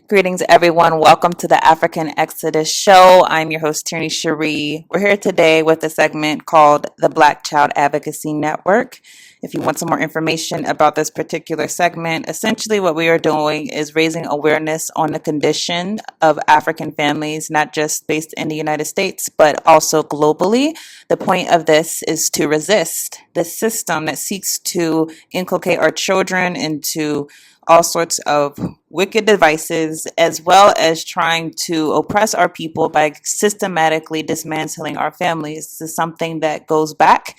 Greetings, everyone. Welcome to the African Exodus show. I'm your host, Tierney Cherie. We're here today with a segment called the Black Child Advocacy Network. If you want some more information about this particular segment, essentially what we are doing is raising awareness on the condition of African families, not just based in the United States, but also globally. The point of this is to resist the system that seeks to inculcate our children into all sorts of wicked devices, as well as trying to oppress our people by systematically dismantling our families. This is something that goes back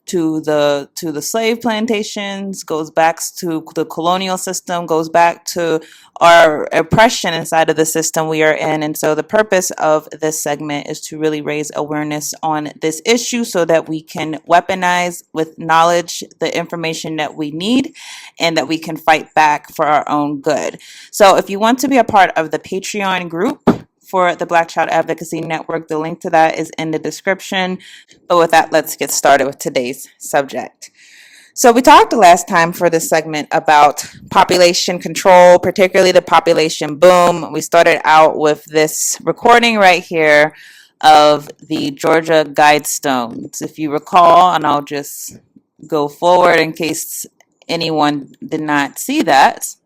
to the slave plantations, goes back to the colonial system, goes back to our oppression inside of the system we are in. And so the purpose of this segment is to really raise awareness on this issue so that we can weaponize with knowledge the information that we need and that we can fight back for our own good. So if you want to be a part of the Patreon group for the Black Child Advocacy Network, the link to that is in the description. But with that, let's get started with today's subject. So we talked last time for this segment about population control, particularly the population boom. We started out with this recording right here of the Georgia Guidestones. If you recall, and I'll just go forward in case anyone did not see that.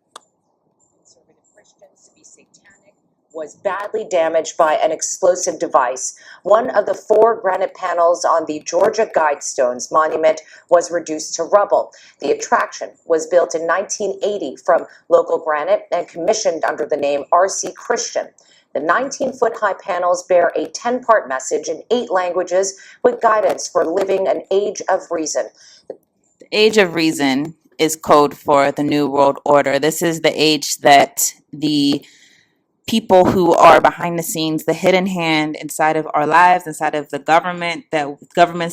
Was badly damaged by an explosive device. One of the 4 granite panels on the Georgia Guidestones monument was reduced to rubble. The attraction was built in 1980 from local granite and commissioned under the name R.C. Christian. The 19-foot-high panels bear a 10-part message in 8 languages with guidance for living an age of reason. The age of reason is code for the New World Order. This is the age that the people who are behind the scenes, the hidden hand inside of our lives, inside of the governments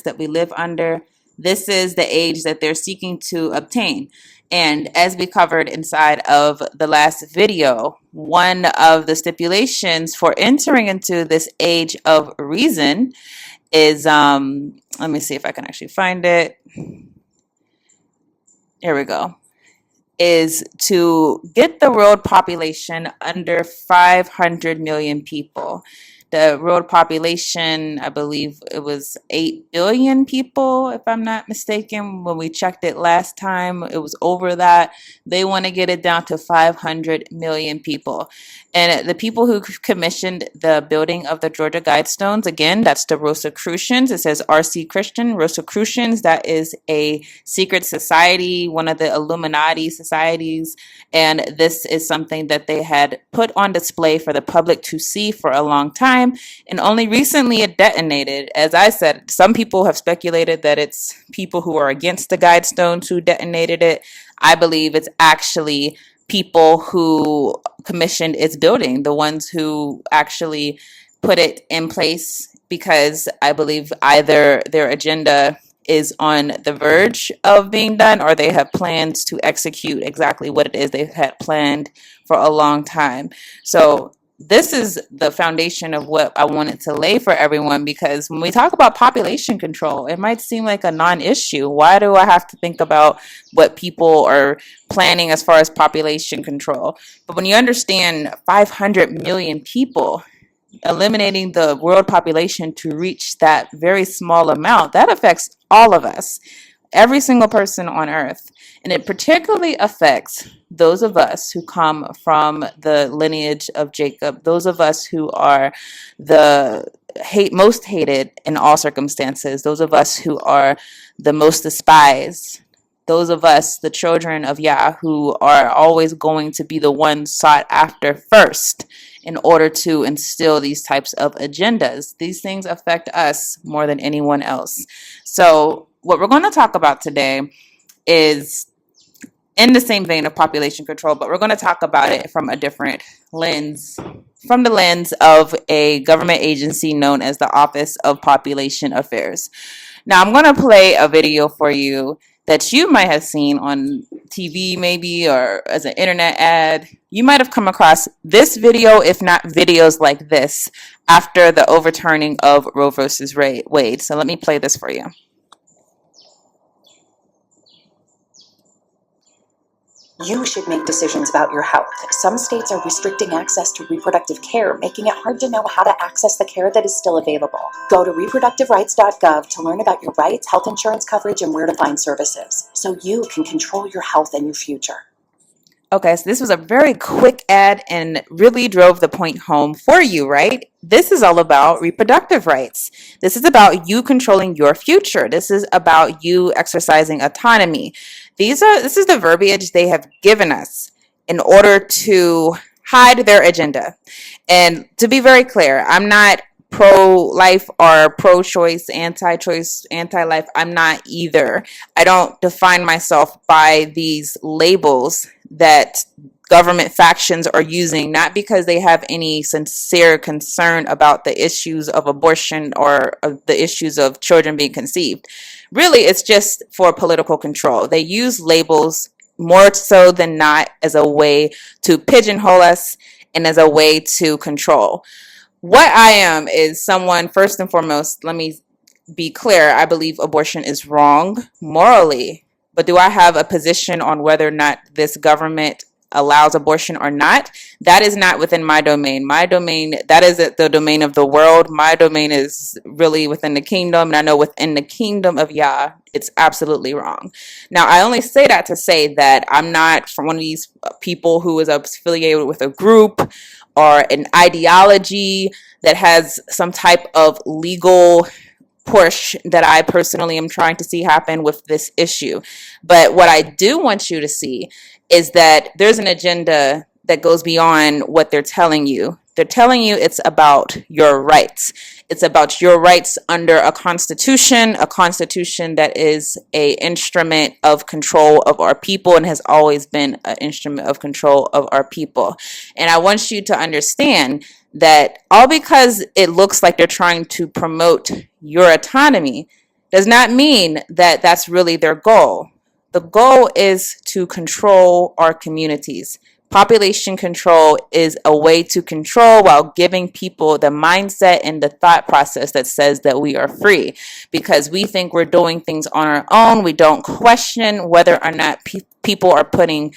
that we live under. This is the age that they're seeking to obtain. And as we covered inside of the last video, one of the stipulations for entering into this age of reason is, let me see if I can actually find it. Here we go. Is to get the world population under 500 million people. The world population, I believe it was 8 billion people, if I'm not mistaken. When we checked it last time, it was over that. They want to get it down to 500 million people. And the people who commissioned the building of the Georgia Guidestones, again, that's the Rosicrucians. It says R.C. Christian. Rosicrucians, that is a secret society, one of the Illuminati societies. And this is something that they had put on display for the public to see for a long time. And only recently it detonated. As I said, some people have speculated that it's people who are against the Guidestones who detonated it. I believe it's actually people who commissioned its building, the ones who actually put it in place, because I believe either their agenda is on the verge of being done or they have plans to execute exactly what it is they've had planned for a long time. So this is the foundation of what I wanted to lay for everyone, because when we talk about population control, it might seem like a non-issue. Why do I have to think about what people are planning as far as population control? But when you understand 500 million people, eliminating the world population to reach that very small amount, that affects all of us, every single person on earth. And it particularly affects those of us who come from the lineage of Jacob, those of us who are the most hated in all circumstances, those of us who are the most despised, those of us, the children of Yah, who are always going to be the ones sought after first in order to instill these types of agendas. These things affect us more than anyone else. So what we're going to talk about today is in the same vein of population control, but we're going to talk about it from a different lens, from the lens of a government agency known as the Office of Population Affairs. Now, I'm going to play a video for you that you might have seen on TV maybe, or as an internet ad. You might have come across this video, if not videos like this, after the overturning of Roe versus Wade. So let me play this for you. You should make decisions about your health. Some states are restricting access to reproductive care, making it hard to know how to access the care that is still available. Go to reproductiverights.gov to learn about your rights, health insurance coverage, and where to find services, so you can control your health and your future. Okay, so this was a very quick ad and really drove the point home for you, right? This is all about reproductive rights. This is about you controlling your future. This is about you exercising autonomy. This is the verbiage they have given us in order to hide their agenda. And to be very clear, I'm not pro-life or pro-choice, anti-choice, anti-life. I'm not either. I don't define myself by these labels that government factions are using, not because they have any sincere concern about the issues of abortion or of the issues of children being conceived. Really, it's just for political control. They use labels more so than not as a way to pigeonhole us and as a way to control. What I am is someone, first and foremost, let me be clear, I believe abortion is wrong morally. But do I have a position on whether or not this government allows abortion or not? That is not within my domain. My domain, that is the domain of the world. My domain is really within the kingdom. And I know within the kingdom of Yah, it's absolutely wrong. Now, I only say that to say that I'm not from one of these people who is affiliated with a group or an ideology that has some type of legal push that I personally am trying to see happen with this issue. But what I do want you to see is that there's an agenda that goes beyond what they're telling you. They're telling you it's about your rights. It's about your rights under a constitution that is an instrument of control of our people and has always been an instrument of control of our people. And I want you to understand that all because it looks like they're trying to promote your autonomy does not mean that that's really their goal. The goal is to control our communities. Population control is a way to control while giving people the mindset and the thought process that says that we are free, because we think we're doing things on our own. We don't question whether or not people are putting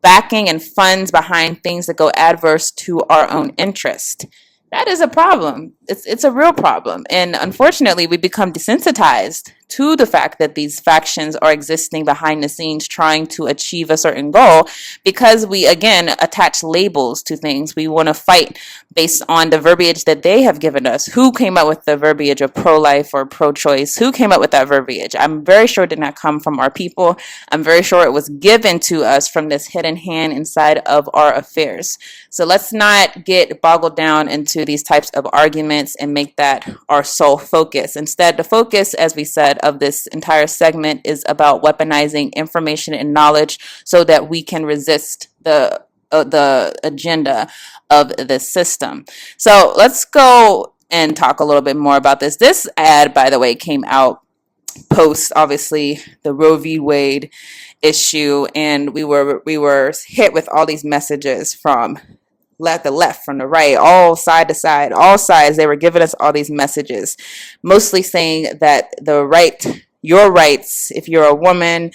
backing and funds behind things that go adverse to our own interest. That is a problem. It's a real problem. And unfortunately, we become desensitized to the fact that these factions are existing behind the scenes trying to achieve a certain goal because we, again, attach labels to things. We want to fight based on the verbiage that they have given us. Who came up with the verbiage of pro-life or pro-choice? Who came up with that verbiage? I'm very sure it did not come from our people. I'm very sure it was given to us from this hidden hand inside of our affairs. So let's not get boggled down into these types of arguments and make that our sole focus. Instead, the focus, as we said, of this entire segment is about weaponizing information and knowledge so that we can resist the agenda of the system. So let's go and talk a little bit more about this. This ad, by the way, came out post, obviously, the Roe v. Wade issue, and we were hit with all these messages from the left, from the right, all side to side, all sides. They were giving us all these messages, mostly saying that your rights, if you're a woman,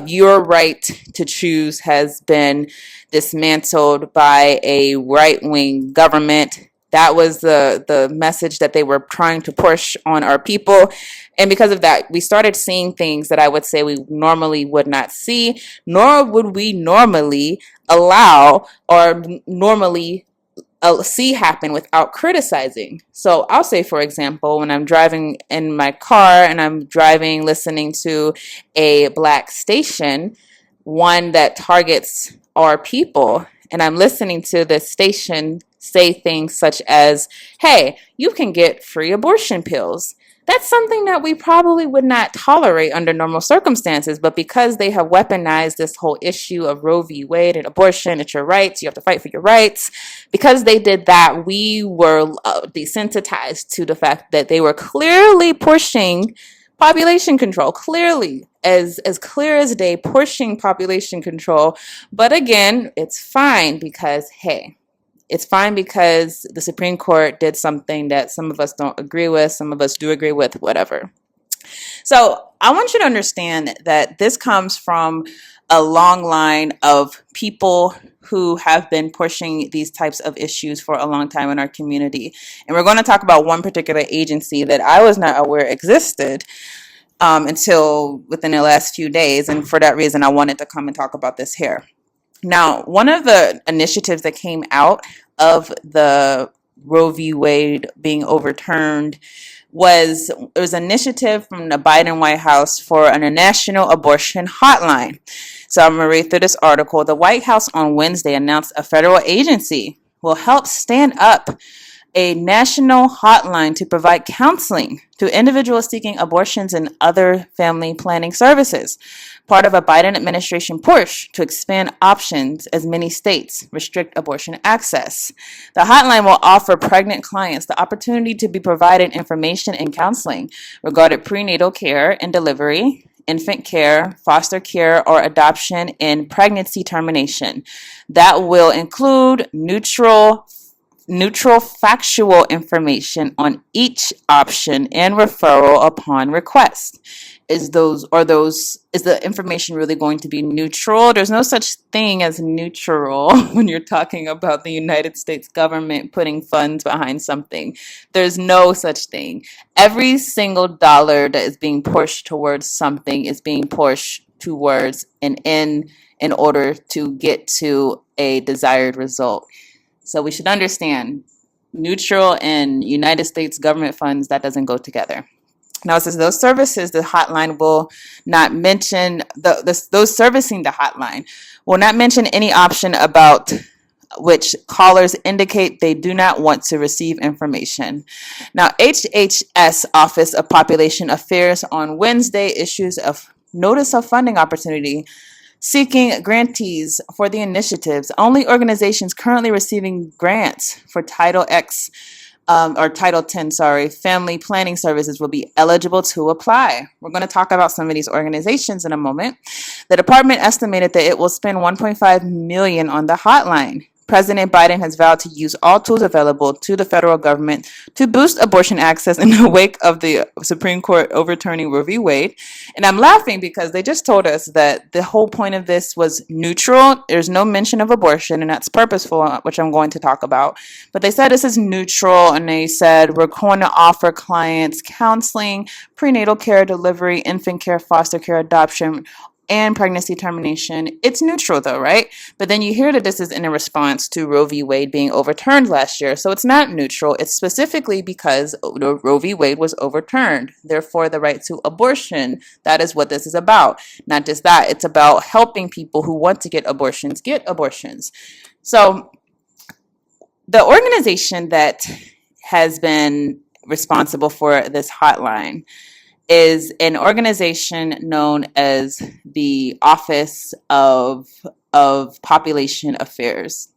your right to choose has been dismantled by a right-wing government. That was the message that they were trying to push on our people. And because of that, we started seeing things that I would say we normally would not see, nor would we normally allow or normally see happen without criticizing. So I'll say, for example, when I'm driving in my car and I'm driving listening to a Black station, one that targets our people, and I'm listening to this station say things such as, hey, you can get free abortion pills. That's something that we probably would not tolerate under normal circumstances, but because they have weaponized this whole issue of Roe v. Wade and abortion, it's your rights, you have to fight for your rights. Because they did that, we were desensitized to the fact that they were clearly pushing population control, clearly, as clear as day, pushing population control. But again, it's fine because, hey, it's fine because the Supreme Court did something that some of us don't agree with, some of us do agree with, whatever. So I want you to understand that this comes from a long line of people who have been pushing these types of issues for a long time in our community. And we're going to talk about one particular agency that I was not aware existed until within the last few days. And for that reason, I wanted to come and talk about this here. Now, one of the initiatives that came out of the Roe v. Wade being overturned was an initiative from the Biden White House for a national abortion hotline. So I'm going to read through this article. The White House on Wednesday announced a federal agency will help stand up a national hotline to provide counseling to individuals seeking abortions and other family planning services, part of a Biden administration push to expand options as many states restrict abortion access. The hotline will offer pregnant clients the opportunity to be provided information and counseling regarding prenatal care and delivery, infant care, foster care, or adoption and pregnancy termination. That will include neutral factual information on each option and referral upon request. Is the information really going to be neutral? There's no such thing as neutral when you're talking about the United States government putting funds behind something. There's no such thing. Every single dollar that is being pushed towards something is being pushed towards an end in order to get to a desired result. So we should understand neutral and United States government funds, that doesn't go together. Now, it says those services, the hotline will not mention, those servicing the hotline will not mention any option about which callers indicate they do not want to receive information. Now, HHS Office of Population Affairs on Wednesday issues a notice of funding opportunity seeking grantees for the initiatives. Only organizations currently receiving grants for Title X or Title 10, family planning services will be eligible to apply. We're going to talk about some of these organizations in a moment. The department estimated that it will spend $1.5 million on the hotline. President Biden has vowed to use all tools available to the federal government to boost abortion access in the wake of the Supreme Court overturning Roe v. Wade. And I'm laughing because they just told us that the whole point of this was neutral. There's no mention of abortion, and that's purposeful, which I'm going to talk about. But they said this is neutral, and they said we're going to offer clients counseling, prenatal care, delivery, infant care, foster care, adoption, and pregnancy termination. It's neutral though, right? But then you hear that this is in a response to Roe v. Wade being overturned last year. So it's not neutral. It's specifically because Roe v. Wade was overturned. Therefore, the right to abortion, that is what this is about. Not just that, it's about helping people who want to get abortions get abortions. So the organization that has been responsible for this hotline is an organization known as the Office of Population Affairs.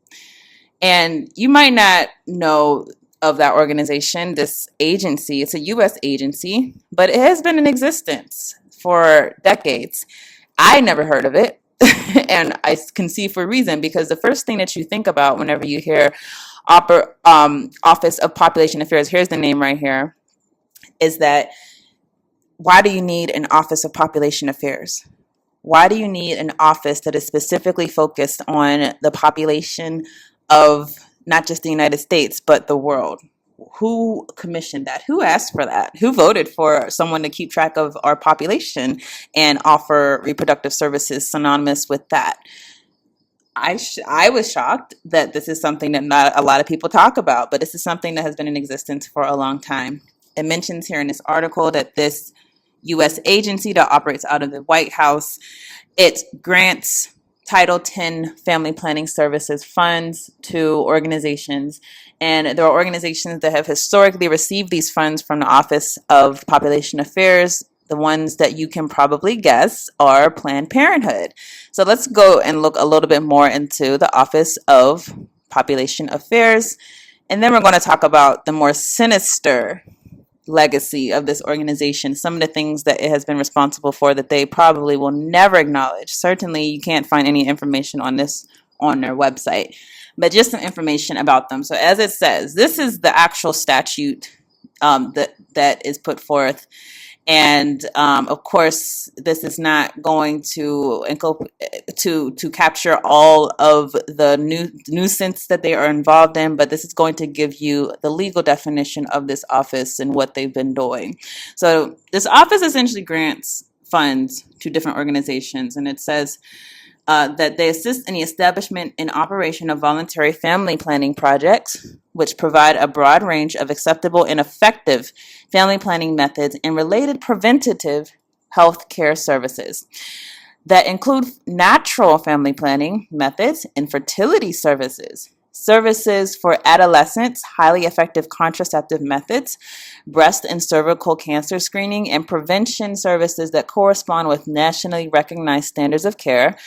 And you might not know of that organization, this agency. It's a U.S. agency, but it has been in existence for decades. I never heard of it, and I can see for a reason, because the first thing that you think about whenever you hear Office of Population Affairs, here's the name right here, is that why do you need an Office of Population Affairs? Why do you need an office that is specifically focused on the population of not just the United States, but the world? Who commissioned that? Who asked for that? Who voted for someone to keep track of our population and offer reproductive services synonymous with that? I was shocked that this is something that not a lot of people talk about, but this is something that has been in existence for a long time. It mentions here in this article that this U.S. agency that operates out of the White House, it grants Title 10 family planning services funds to organizations. And there are organizations that have historically received these funds from the Office of Population Affairs. The ones that you can probably guess are Planned Parenthood. So let's go and look a little bit more into the Office of Population Affairs. And then we're going to talk about the more sinister legacy of this organization, some of the things that it has been responsible for that they probably will never acknowledge. Certainly, you can't find any information on this on their website, but just some information about them. So as it says, this is the actual statute that is put forth. And of course, this is not going to capture all of the nuisance that they are involved in, but this is going to give you the legal definition of this office and what they've been doing. So this office essentially grants funds to different organizations, and it says that they assist in the establishment and operation of voluntary family planning projects, which provide a broad range of acceptable and effective family planning methods and related preventative health care services that include natural family planning methods, infertility services, services for adolescents, highly effective contraceptive methods, breast and cervical cancer screening, and prevention services that correspond with nationally recognized standards of care,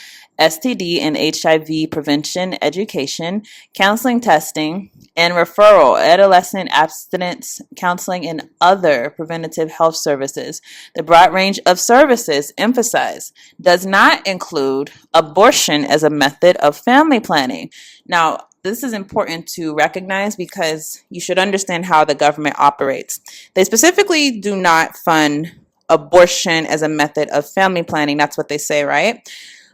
STD and HIV prevention, education, counseling, testing, and referral, adolescent abstinence counseling, and other preventative health services. The broad range of services emphasized does not include abortion as a method of family planning. Now, this is important to recognize because you should understand how the government operates. They specifically do not fund abortion as a method of family planning. That's what they say, right?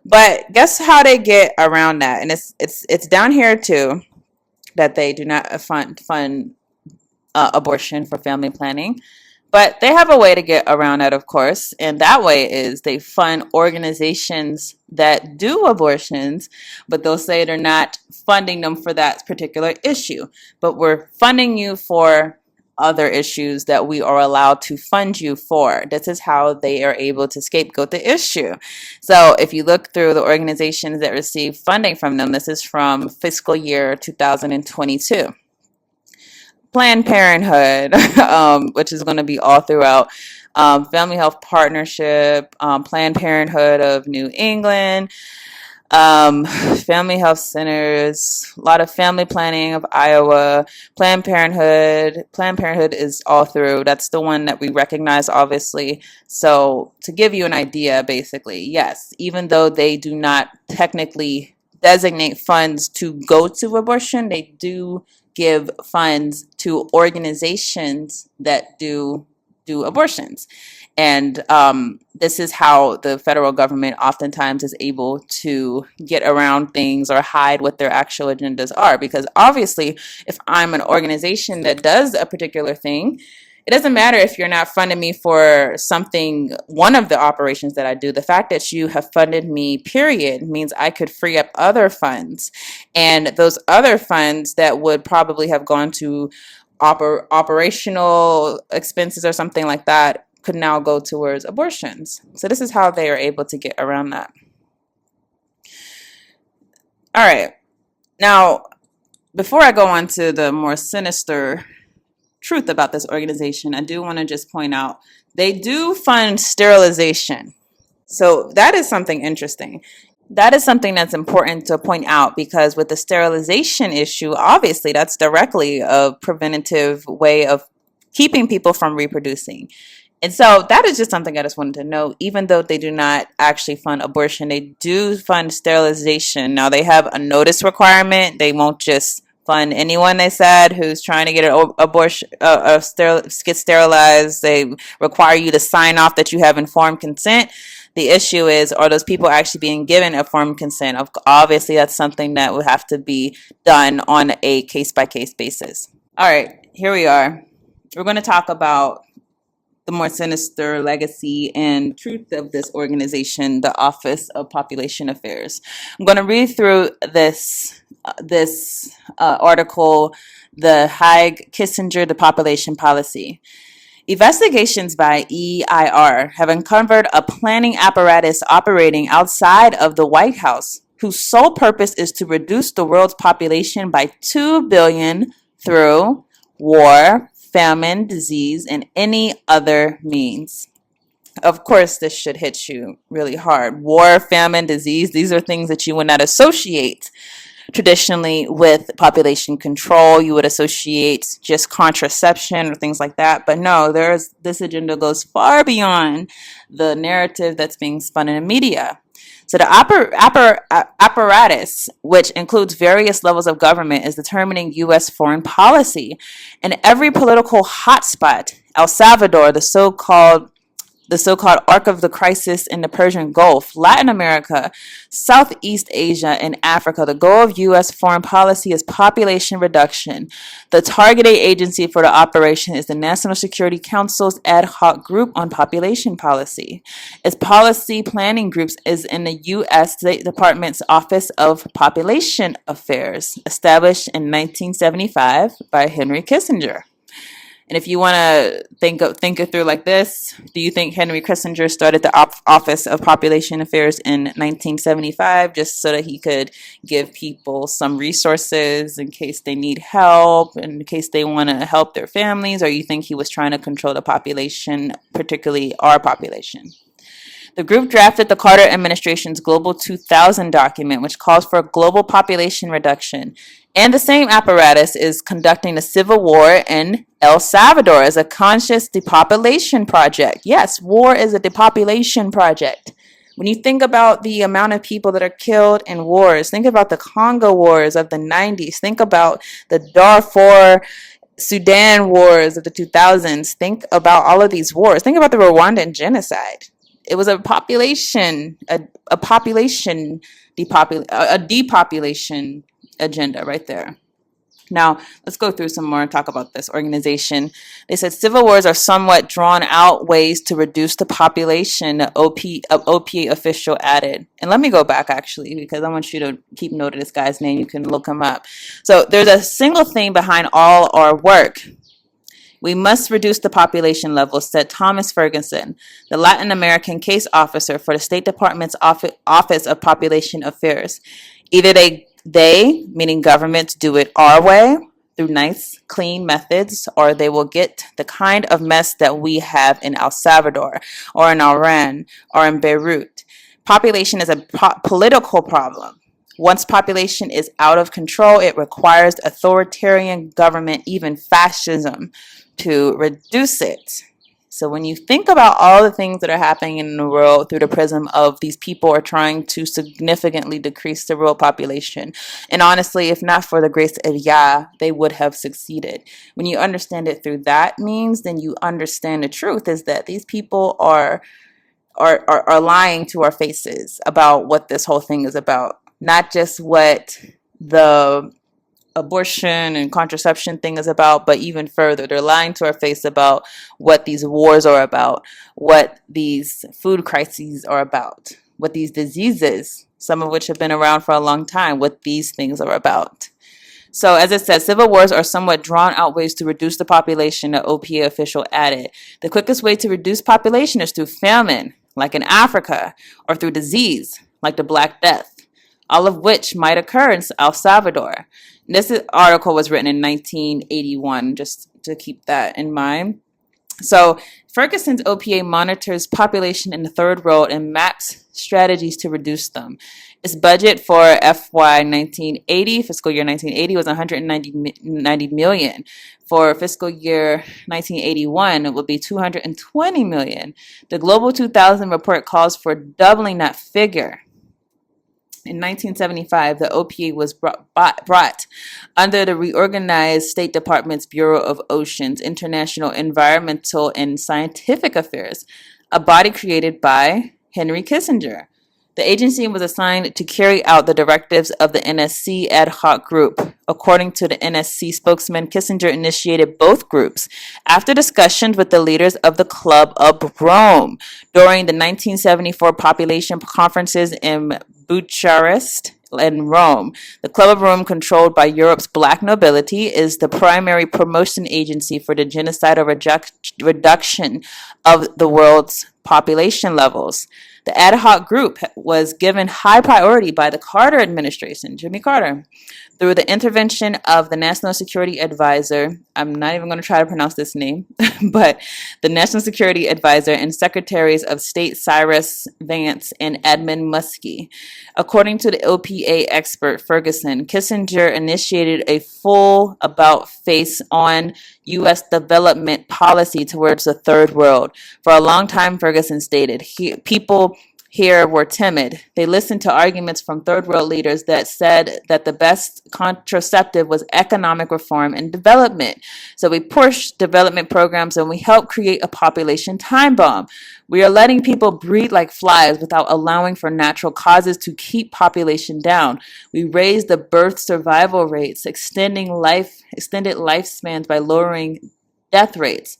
But guess how they get around that? And it's down here too, that they do not fund abortion for family planning. But they have a way to get around that, of course, and that way is they fund organizations that do abortions, but they'll say they're not funding them for that particular issue. But we're funding you for other issues that we are allowed to fund you for. This is how they are able to scapegoat the issue. So if you look through the organizations that receive funding from them, this is from fiscal year 2022. Planned Parenthood, which is going to be all throughout, Family Health Partnership, Planned Parenthood of New England, Family Health Centers, a lot of Family Planning of Iowa, Planned Parenthood. Planned Parenthood is all through. That's the one that we recognize, obviously. So to give you an idea, basically, yes, even though they do not technically designate funds to go to abortion, they do give funds to organizations that do abortions. And this is how the federal government oftentimes is able to get around things or hide what their actual agendas are. Because obviously, if I'm an organization that does a particular thing, it doesn't matter if you're not funding me for something, one of the operations that I do. The fact that you have funded me, period, means I could free up other funds. And those other funds that would probably have gone to operational expenses or something like that could now go towards abortions. So this is how they are able to get around that. All right. Now, before I go on to the more sinister truth about this organization, I do want to just point out they do fund sterilization. So that is something interesting. That is something that's important to point out because with the sterilization issue, obviously that's directly a preventative way of keeping people from reproducing. And so that is just something I just wanted to know. Even though they do not actually fund abortion, they do fund sterilization. Now they have a notice requirement. They won't just fund anyone, they said, who's trying to get an abortion, get sterilized. They require you to sign off that you have informed consent. The issue is, are those people actually being given informed consent? Obviously, that's something that would have to be done on a case-by-case basis. All right, here we are. We're going to talk about the more sinister legacy and truth of this organization, the Office of Population Affairs. I'm going to read through this article, the Haig-Kissinger Depopulation Policy. Investigations by EIR have uncovered a planning apparatus operating outside of the White House, whose sole purpose is to reduce the world's population by 2 billion through war, famine, disease, and any other means. Of course, this should hit you really hard. War, famine, disease, these are things that you would not associate traditionally with population control. You would associate just contraception or things like that. But no, this agenda goes far beyond the narrative that's being spun in the media. So the apparatus, which includes various levels of government, is determining U.S. foreign policy. And every political hotspot, El Salvador, the so-called the so-called Arc of the Crisis in the Persian Gulf, Latin America, Southeast Asia, and Africa. The goal of U.S. foreign policy is population reduction. The targeted agency for the operation is the National Security Council's ad hoc group on population policy. Its policy planning groups is in the U.S. State Department's Office of Population Affairs, established in 1975 by Henry Kissinger. And if you want to think it through like this, do you think Henry Kissinger started the Office of Population Affairs in 1975 just so that he could give people some resources in case they need help, in case they want to help their families, or you think he was trying to control the population, particularly our population? The group drafted the Carter administration's Global 2000 document, which calls for global population reduction. And the same apparatus is conducting a civil war in El Salvador as a conscious depopulation project. Yes, war is a depopulation project. When you think about the amount of people that are killed in wars, think about the Congo wars of the 90s, think about the Darfur Sudan wars of the 2000s, think about all of these wars, think about the Rwandan genocide. It was a depopulation agenda right there. Now, let's go through some more and talk about this organization. They said civil wars are somewhat drawn out ways to reduce the population, OPA official added. And let me go back, actually, because I want you to keep note of this guy's name. You can look him up. So there's a single thing behind all our work. We must reduce the population levels, said Thomas Ferguson, the Latin American case officer for the State Department's Office of Population Affairs. Either they, meaning governments, do it our way through nice, clean methods, or they will get the kind of mess that we have in El Salvador or in Iran or in Beirut. Population is a political problem. Once population is out of control, it requires authoritarian government, even fascism, to reduce it. So when you think about all the things that are happening in the world through the prism of these people are trying to significantly decrease the world population, and honestly, if not for the grace of Yah, they would have succeeded. When you understand it through that means, then you understand the truth is that these people are lying to our faces about what this whole thing is about. Not just what the abortion and contraception thing is about, but even further, they're lying to our face about what these wars are about, what these food crises are about, what these diseases, some of which have been around for a long time, what these things are about. So as it says, civil wars are somewhat drawn out ways to reduce the population, the OPA official added. The quickest way to reduce population is through famine, like in Africa, or through disease, like the Black Death, all of which might occur in El Salvador. This article was written in 1981, just to keep that in mind. So Ferguson's OPA monitors population in the third world and maps strategies to reduce them. Its budget for FY 1980, fiscal year 1980, was 190 million. For fiscal year 1981, it will be 220 million. The Global 2000 report calls for doubling that figure. In 1975, the OPA was brought under the reorganized State Department's Bureau of Oceans, International Environmental and Scientific Affairs, a body created by Henry Kissinger. The agency was assigned to carry out the directives of the NSC ad hoc group. According to the NSC spokesman, Kissinger initiated both groups after discussions with the leaders of the Club of Rome during the 1974 population conferences in Bucharest and Rome. The Club of Rome, controlled by Europe's black nobility, is the primary promotion agency for the genocidal reduction of the world's population levels. The ad hoc group was given high priority by the Carter administration, Jimmy Carter, through the intervention of the National Security Advisor. I'm not even going to try to pronounce this name, but the National Security Advisor and Secretaries of State Cyrus Vance and Edmund Muskie. According to the OPA expert Ferguson, Kissinger initiated a full about-face on U.S. development policy towards the third world. For a long time, Ferguson stated, here were timid. They listened to arguments from third world leaders that said that the best contraceptive was economic reform and development. So we pushed development programs and we helped create a population time bomb. We are letting people breed like flies without allowing for natural causes to keep population down. We raised the birth survival rates, extended lifespans by lowering death rates,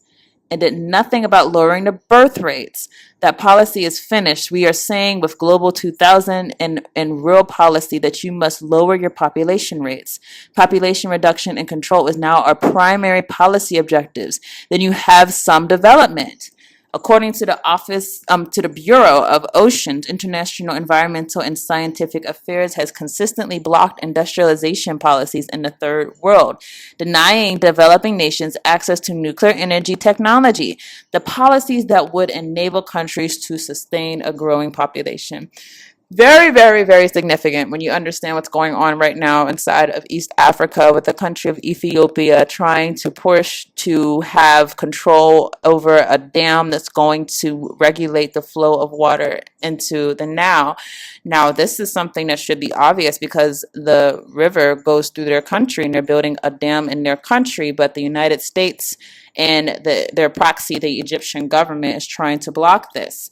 and did nothing about lowering the birth rates. That policy is finished. We are saying with Global 2000 and real policy that you must lower your population rates. Population reduction and control is now our primary policy objectives. Then you have some development. According to the Bureau of Oceans, International Environmental and Scientific Affairs has consistently blocked industrialization policies in the third world, denying developing nations access to nuclear energy technology, the policies that would enable countries to sustain a growing population. Very, very, very significant when you understand what's going on right now inside of East Africa with the country of Ethiopia trying to push to have control over a dam that's going to regulate the flow of water into the Nile. Now, this is something that should be obvious because the river goes through their country and they're building a dam in their country, but the United States and their proxy, the Egyptian government, is trying to block this.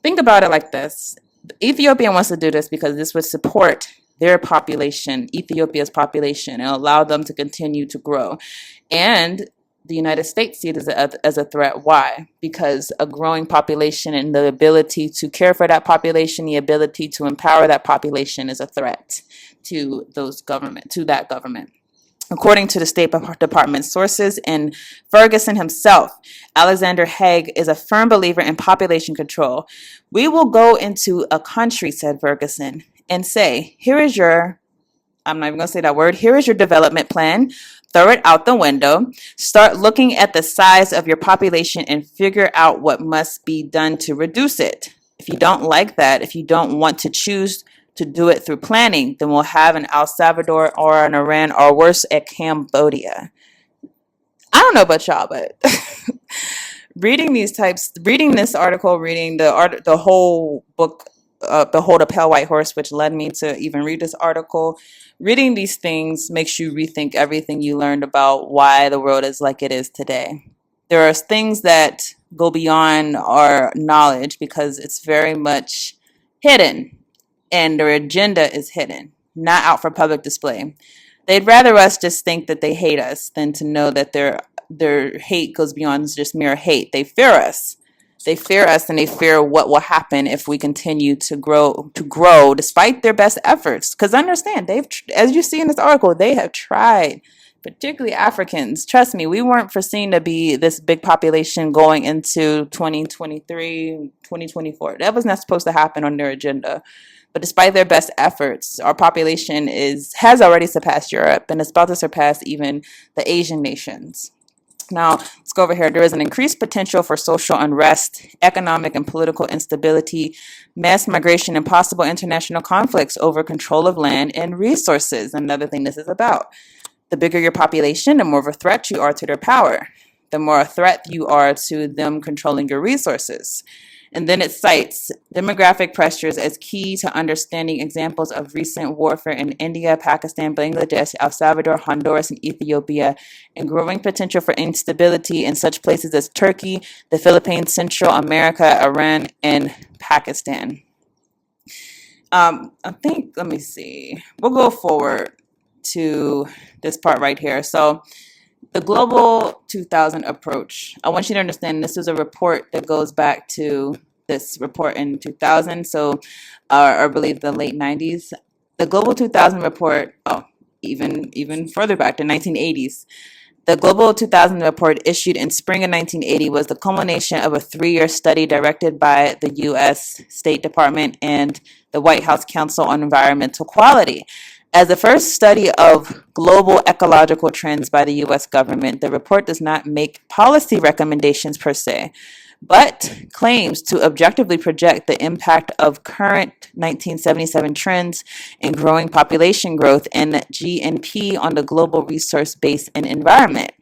Think about it like this. Ethiopia wants to do this because this would support their population, Ethiopia's population, and allow them to continue to grow. And the United States see it as a threat. Why? Because a growing population and the ability to care for that population, the ability to empower that population is a threat to that government. According to the State Department sources and Ferguson himself, Alexander Haig is a firm believer in population control. We will go into a country, said Ferguson, and say, here is your, I'm not even going to say that word, here is your development plan. Throw it out the window. Start looking at the size of your population and figure out what must be done to reduce it. If you don't like that, if you don't want to choose to do it through planning, then we'll have an El Salvador or an Iran or worse, a Cambodia. I don't know about y'all, but reading this article, reading the whole book, Behold a Pale White Horse, which led me to even read this article. Reading these things makes you rethink everything you learned about why the world is like it is today. There are things that go beyond our knowledge because it's very much hidden. And their agenda is hidden, not out for public display. They'd rather us just think that they hate us than to know that their hate goes beyond just mere hate. They fear us. They fear us, and they fear what will happen if we continue to grow despite their best efforts. Because understand, as you see in this article, they have tried, particularly Africans. Trust me, we weren't foreseen to be this big population going into 2023, 2024. That was not supposed to happen on their agenda. But despite their best efforts, our population has already surpassed Europe and is about to surpass even the Asian nations. Now, let's go over here. There is an increased potential for social unrest, economic and political instability, mass migration, and possible international conflicts over control of land and resources. Another thing this is about. The bigger your population, the more of a threat you are to their power. The more a threat you are to them controlling your resources. And then it cites demographic pressures as key to understanding examples of recent warfare in India, Pakistan, Bangladesh, El Salvador, Honduras, and Ethiopia, and growing potential for instability in such places as Turkey, the Philippines, Central America, Iran, and Pakistan. Let me see. We'll go forward to this part right here. So, the Global 2000 approach. I want you to understand this is a report that goes back to this report in 2000, so I believe the late 90s. The Global 2000 report, even further back to 1980s. The Global 2000 report issued in spring of 1980 was the culmination of a 3-year study directed by the U.S. State Department and the White House Council on Environmental Quality. As the first study of global ecological trends by the U.S. government, the report does not make policy recommendations per se, but claims to objectively project the impact of current 1977 trends in growing population growth and GNP on the global resource base and environment.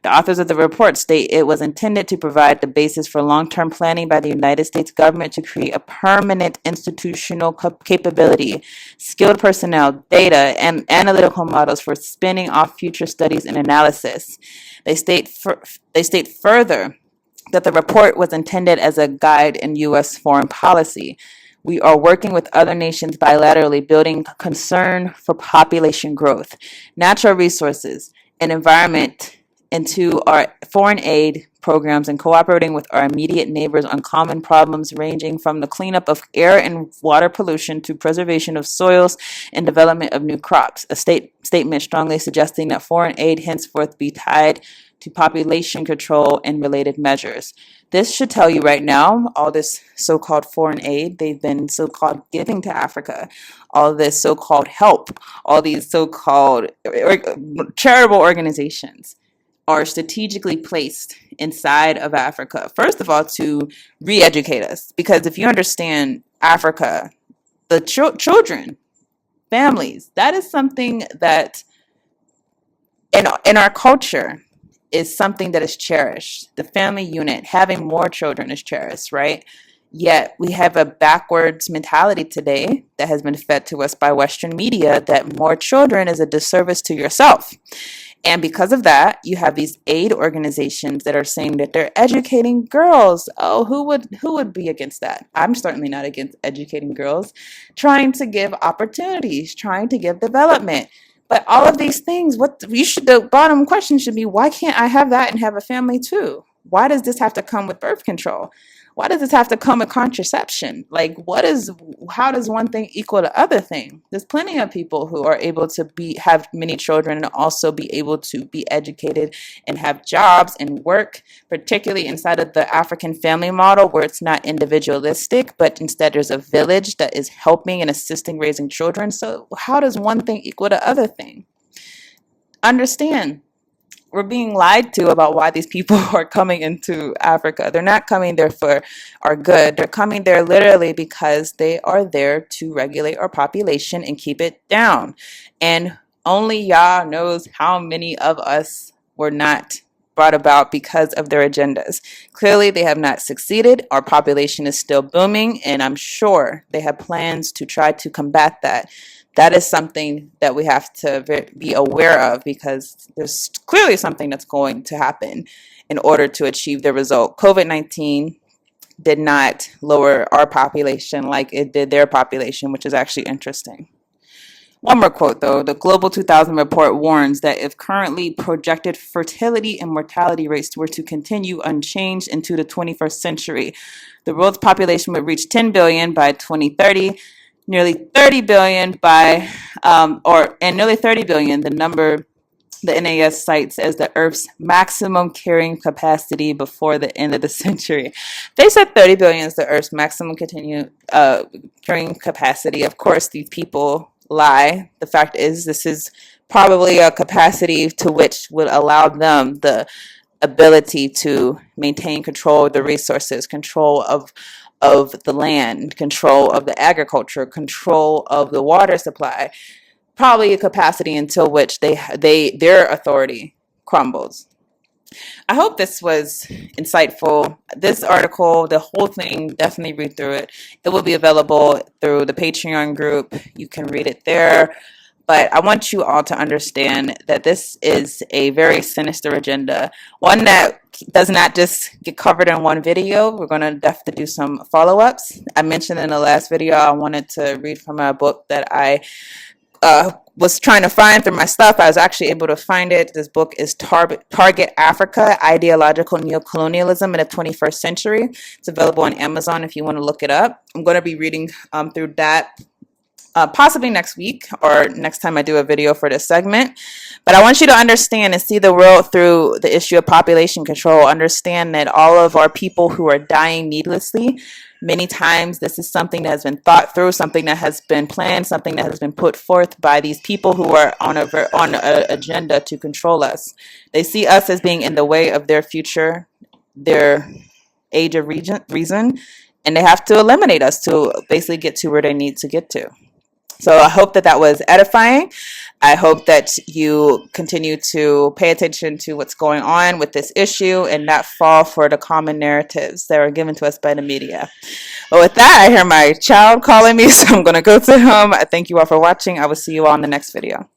The authors of the report state it was intended to provide the basis for long-term planning by the United States government to create a permanent institutional capability, skilled personnel, data, and analytical models for spinning off future studies and analysis. They state further that the report was intended as a guide in U.S. foreign policy. We are working with other nations bilaterally, building concern for population growth, natural resources, and environment into our foreign aid programs and cooperating with our immediate neighbors on common problems ranging from the cleanup of air and water pollution to preservation of soils and development of new crops. A statement strongly suggesting that foreign aid henceforth be tied to population control and related measures. This should tell you right now, all this so-called foreign aid they've been so-called giving to Africa, all this so-called help, all these so-called charitable organizations are strategically placed inside of Africa. First of all, to re-educate us. Because if you understand Africa, the children, families, that is something that in our culture is something that is cherished. The family unit, having more children is cherished, right? Yet we have a backwards mentality today that has been fed to us by Western media that more children is a disservice to yourself. And because of that, you have these aid organizations that are saying that they're educating girls. Oh, who would be against that? I'm certainly not against educating girls, trying to give opportunities, trying to give development. But all of these things, the bottom question should be, why can't I have that and have a family too? Why does this have to come with birth control? Why does this have to come with contraception? Like, how does one thing equal the other thing? There's plenty of people who are able to have many children and also be able to be educated and have jobs and work, particularly inside of the African family model where it's not individualistic, but instead there's a village that is helping and assisting raising children. So how does one thing equal the other thing? Understand. We're being lied to about why these people are coming into Africa. They're not coming there for our good. They're coming there literally because they are there to regulate our population and keep it down. And only Yah knows how many of us were not brought about because of their agendas. Clearly, they have not succeeded. Our population is still booming, and I'm sure they have plans to try to combat that. That is something that we have to be aware of because there's clearly something that's going to happen in order to achieve the result. COVID-19 did not lower our population like it did their population, which is actually interesting. One more quote, though. The Global 2000 report warns that if currently projected fertility and mortality rates were to continue unchanged into the 21st century, the world's population would reach 10 billion by 2030. Nearly 30 billion nearly 30 billion, the number the NAS cites as the Earth's maximum carrying capacity before the end of the century. They said 30 billion is the Earth's maximum carrying capacity. Of course, these people lie. The fact is, this is probably a capacity to which would allow them the ability to maintain control of the resources, control of the land, control of the agriculture, control of the water supply, probably a capacity until which their authority crumbles. I hope this was insightful. This article, the whole thing, definitely read through it. It will be available through the Patreon group. You can read it there. But I want you all to understand that this is a very sinister agenda, one that does not just get covered in one video. We're going to have to do some follow-ups. I mentioned in the last video I wanted to read from a book that I was trying to find through my stuff. I was actually able to find it. This book is Target Africa, Ideological Neocolonialism in the 21st Century. It's available on Amazon if you want to look it up. I'm going to be reading through that possibly next week or next time I do a video for this segment. But I want you to understand and see the world through the issue of population control. Understand that all of our people who are dying needlessly, many times this is something that has been thought through, something that has been planned, something that has been put forth by these people who are on an agenda to control us. They see us as being in the way of their future, their age of reason, and they have to eliminate us to basically get to where they need to get to. So I hope that that was edifying. I hope that you continue to pay attention to what's going on with this issue and not fall for the common narratives that are given to us by the media. But with that, I hear my child calling me, so I'm going to go to him. I thank you all for watching. I will see you all in the next video.